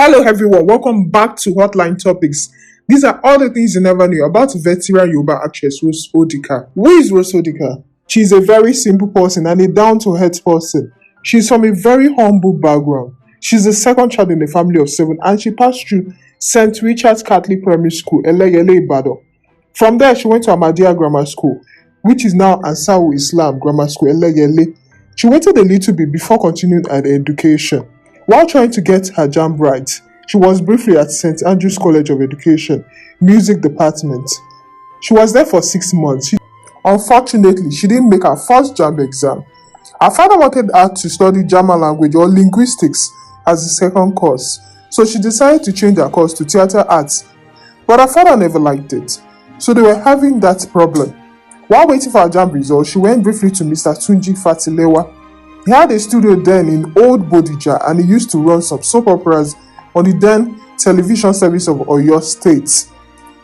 Hello, everyone. Welcome back to Hotline Topics. These are all the things you never knew about veteran Yoruba actress Rose Odika. Who is Rose Odika? She's a very simple person and a down to earth person. She's from a very humble background. She's the second child in a family of seven and she passed through St. Richard's Catholic Primary School, Eleyele, Ibadan. From there, she went to Ahmadiyya Grammar School, which is now Ansarul Islam Grammar School, Eleyele. She waited a little bit before continuing her education. While trying to get her JAMB right, she was briefly at St. Andrew's College of Education, Music Department. She was there for 6 months. Unfortunately, she didn't make her first JAMB exam. Her father wanted her to study German language or linguistics as the second course, so she decided to change her course to theatre arts. But her father never liked it, so they were having that problem. While waiting for her JAMB results, she went briefly to Mr. Tunji Fatilewa. He had a studio then in Old Bodija and he used to run some soap operas on the then television service of Oyo State.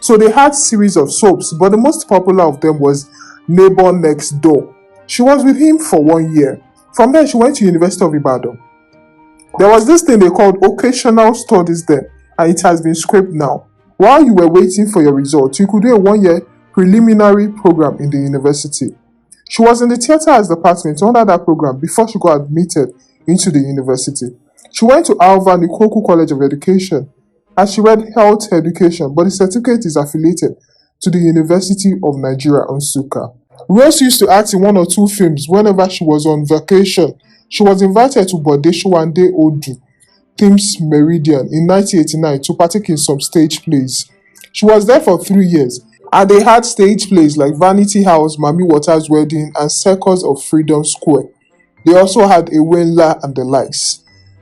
So they had series of soaps, but the most popular of them was Neighbor Next Door. She was with him for 1 year. From there, she went to University of Ibadan. There was this thing they called occasional studies there, and it has been scrapped now. While you were waiting for your results, you could do a 1 year preliminary program in the university. She was in the theatre arts department under that program before she got admitted into the university. She went to Alva Nikoku College of Education and she read health education, but the certificate is affiliated to the University of Nigeria, Nsukka. Rose used to act in 1 or 2 films whenever she was on vacation. She was invited to Bode Showande Odu, Thames Meridian in 1989 to partake in some stage plays. She was there for 3 years. And they had stage plays like Vanity House, Mami Waters Wedding, and Circus of Freedom Square. They also had Ewenla and the likes.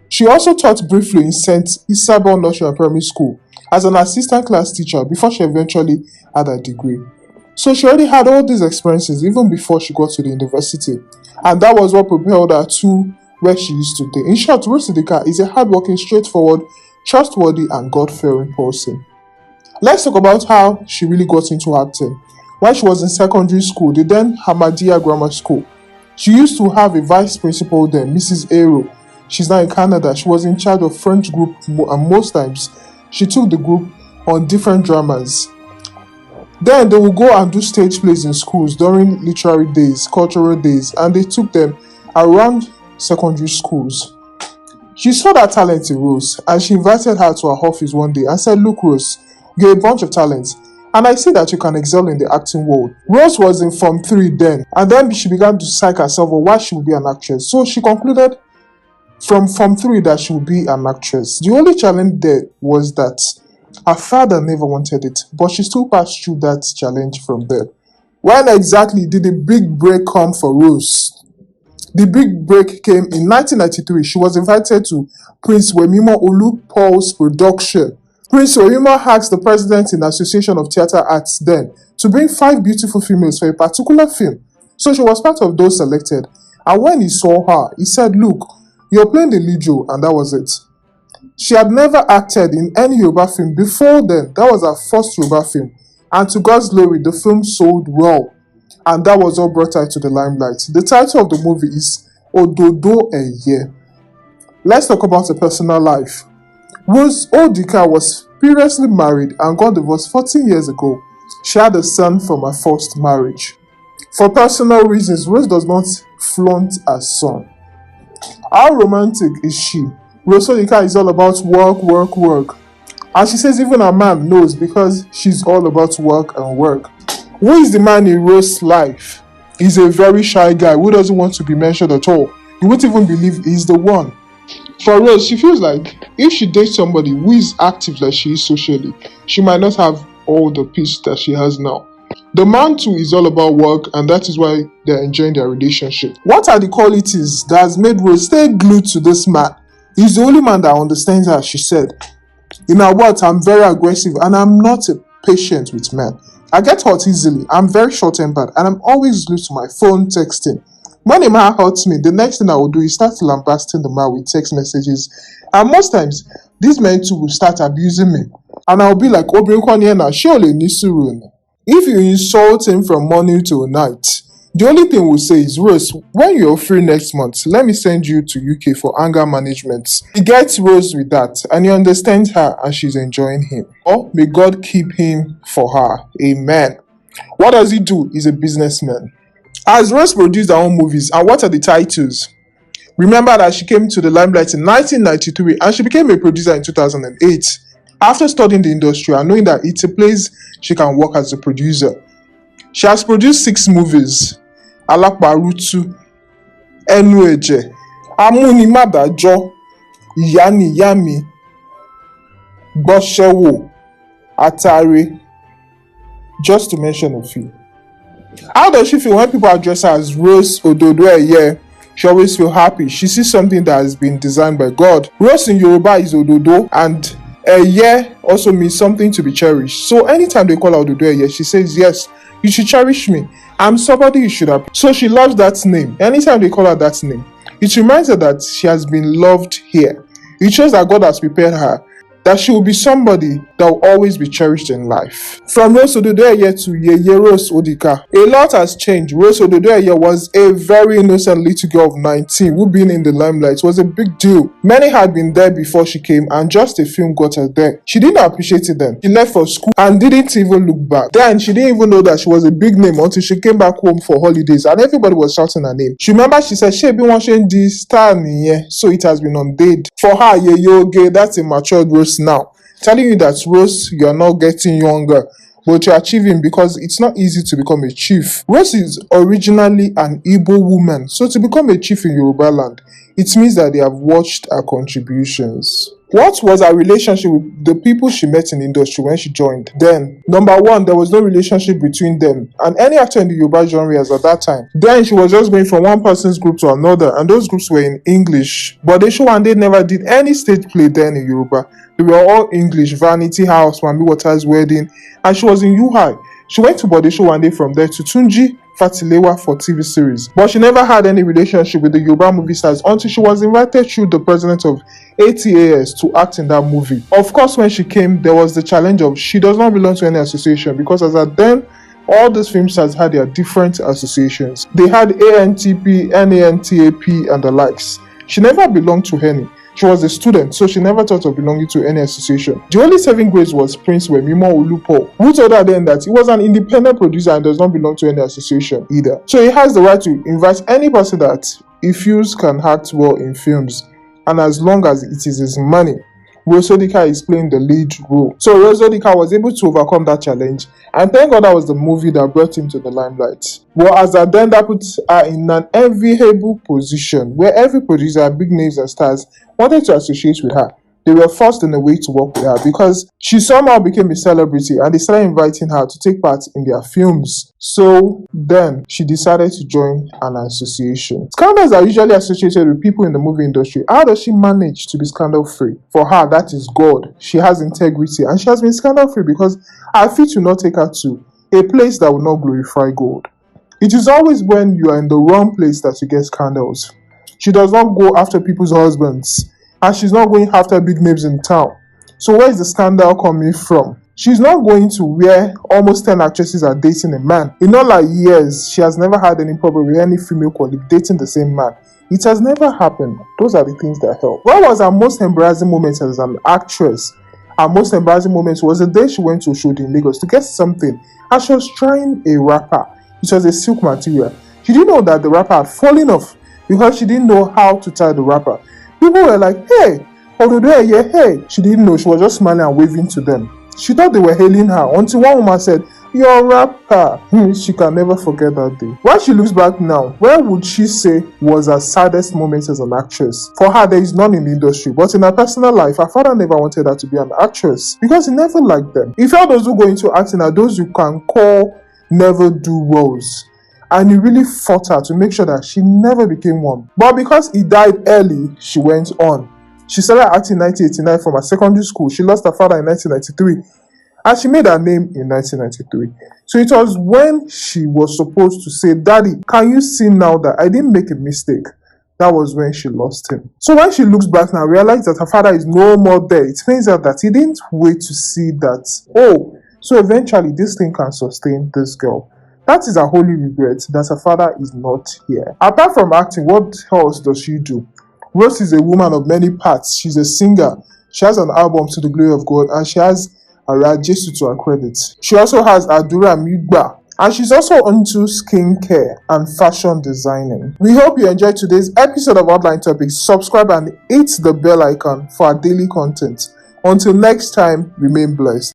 She also taught briefly in St. Isabel Nursery and Primary School as an assistant class teacher before she eventually had her degree. So she already had all these experiences even before she got to the university. And that was what propelled her to where she is today. In short, Rose Odika is a hardworking, straightforward, trustworthy, and God-fearing person. Let's talk about how she really got into acting. While she was in secondary school, the then Ahmadiyya Grammar School, she used to have a vice principal then, Mrs. Aero. She's now in Canada. She was in charge of French group and most times she took the group on different dramas. Then they would go and do stage plays in schools during literary days, cultural days, and they took them around secondary schools. She saw that talent in Rose and she invited her to her office one day and said, "Look, Rose, you're a bunch of talents, and I see that you can excel in the acting world." Rose was in Form 3 then, and then she began to psych herself on why she would be an actress. So she concluded from Form 3 that she would be an actress. The only challenge there was that her father never wanted it, but she still passed through that challenge from there. When exactly did the big break come for Rose? The big break came in 1993. She was invited to Prince Wemimo Olu Paul's production. Prince Oyimo asked the president in the Association of Theatre Arts then to bring 5 beautiful females for a particular film. So she was part of those selected. And when he saw her, he said, "Look, you're playing the lead role," and that was it. She had never acted in any Yoruba film before then. That was her first Yoruba film. And to God's glory, the film sold well. And that was what brought her to the limelight. The title of the movie is Ododo Eye. Let's talk about her personal life. Rose Odika was previously married and got divorced 14 years ago. She had a son from her first marriage. For personal reasons, Rose does not flaunt her son. How romantic is she? Rose Odika is all about work, work, work. And she says even her man knows because she's all about work and work. Who is the man in Rose's life? He's a very shy guy who doesn't want to be mentioned at all. You won't even believe he's the one. For Rose, she feels like if she dates somebody who is active like she is socially, she might not have all the peace that she has now. The man too is all about work and that is why they're enjoying their relationship. What are the qualities that has made Rose stay glued to this man? He's the only man that understands her, she said. In her words, "I'm very aggressive and I'm not patient with men. I get hurt easily, I'm very short-tempered and I'm always glued to my phone texting. When a man hurts me, the next thing I will do is start lambasting the man with text messages. And most times, these men too will start abusing me. And I'll be like, 'Obìnrin kan ni ẹ́ náà, ṣé o lè ní sùúrù ni?' If you insult him from morning till night, The only thing we'll say is, Rose, when you're free next month, let me send you to UK for anger management. He gets Rose with that, and he understands her, and she's enjoying him. Oh, may God keep him for her. Amen. What does he do? He's a businessman. Has Rose produced her own movies, and what are the titles? Remember that she came to the limelight in 1993 and she became a producer in 2008. After studying the industry and knowing that it's a place she can work as a producer, she has produced 6 movies: Alakparutu, Enueje, Amunimadajo, Yani Yami, Boshewo, Atari, just to mention a few. How does she feel when people address her as Rose Ododoeye? She always feels happy. She sees something that has been designed by God. Rose in Yoruba is Ododo, and Eye also means something to be cherished. So anytime they call her Ododoeye, she says, yes, you should cherish me. I'm somebody you should have. So she loves that name. Anytime they call her that name, it reminds her that she has been loved here. It shows that God has prepared her, that she will be somebody that will always be cherished in life. From Rose Ododoeye to Yeye Rose Odika, a lot has changed. Rose Ododoeye was a very innocent little girl of 19 who being in the limelight was a big deal. Many had been there before she came, and just a film got her there. She didn't appreciate it then. She left for school and didn't even look back. Then she didn't even know that she was a big name until she came back home for holidays and everybody was shouting her name. She remembered she said, "She been watching this star niye," so it has been undated. For her, Yeye Oge, that's a matured Rose now, telling you that Rose, you're not getting younger, but you're achieving, because it's not easy to become a chief. Rose is originally an Igbo woman, so to become a chief in Yoruba land, it means that they have watched her contributions. What was her relationship with the people she met in the industry when she joined? Then, number one, there was no relationship between them and any actor in the Yoruba genre as at that time. Then she was just going from one person's group to another, and those groups were in English. But they show and they never did any stage play then in Yoruba. They were all English: Vanity House, Mami Water's Wedding, and she was in UI. She went to Bode Show one day, from there to Tunji Fatilewa for TV series. But she never had any relationship with the Yoruba movie stars until she was invited through the president of ATAS to act in that movie. Of course, when she came, there was the challenge of she does not belong to any association, because as at then, all these film stars had their different associations. They had ANTP, NANTAP, and the likes. She never belonged to any. She was a student, so she never thought of belonging to any association. The only saving grace was Prince Wemimo Olupo, who told her then that he was an independent producer and does not belong to any association either. So he has the right to invite any person that he feels can act well in films, and as long as it is his money. Rose Odika is playing the lead role. So Rose Odika was able to overcome that challenge, and thank God that was the movie that brought him to the limelight. Well, as that then, that puts her in an enviable position where every producer, big names and stars wanted to associate with her. They were forced in a way to work with her because she somehow became a celebrity, and they started inviting her to take part in their films. So then she decided to join an association. Scandals are usually associated with people in the movie industry. How does she manage to be scandal free? For her, that is God. She has integrity, and she has been scandal free because her feet will not take her to a place that will not glorify God. It is always when you are in the wrong place that you get scandals. She does not go after people's husbands, and she's not going after big names in town. So where is the scandal coming from? She's not going to where almost 10 actresses are dating a man. In all her years, she has never had any problem with any female colleague dating the same man. It has never happened. Those are the things that help. What was her most embarrassing moment as an actress? Her most embarrassing moment was the day she went to a show in Lagos to get something, and she was trying a wrapper. It was a silk material. She didn't know that the wrapper had fallen off because she didn't know how to tie the wrapper. People were like, "Hey, Ododoeye, hey." She didn't know. She was just smiling and waving to them. She thought they were hailing her until one woman said, "Your rapper." She can never forget that day. When she looks back now, where would she say was her saddest moment as an actress? For her, there is none in the industry, but in her personal life, her father never wanted her to be an actress because he never liked them. He felt those who go into acting are those you can call never do roles. And he really fought her to make sure that she never became one. But because he died early, she went on. She started acting in 1989 from her secondary school. She lost her father in 1993, and she made her name in 1993. So it was when she was supposed to say, "Daddy, can you see now that I didn't make a mistake?" That was when she lost him. So when she looks back now, realizes that her father is no more there. It means that he didn't wait to see that, oh, so eventually this thing can sustain this girl. That is her holy regret that her father is not here. Apart from acting, what else does she do? Rose is a woman of many parts. She's a singer. She has an album to the glory of God, and she has Ara Jesu to her credit. She also has Adura Migba, and she's also into skincare and fashion designing. We hope you enjoyed today's episode of Outline Topics. Subscribe and hit the bell icon for our daily content. Until next time, remain blessed.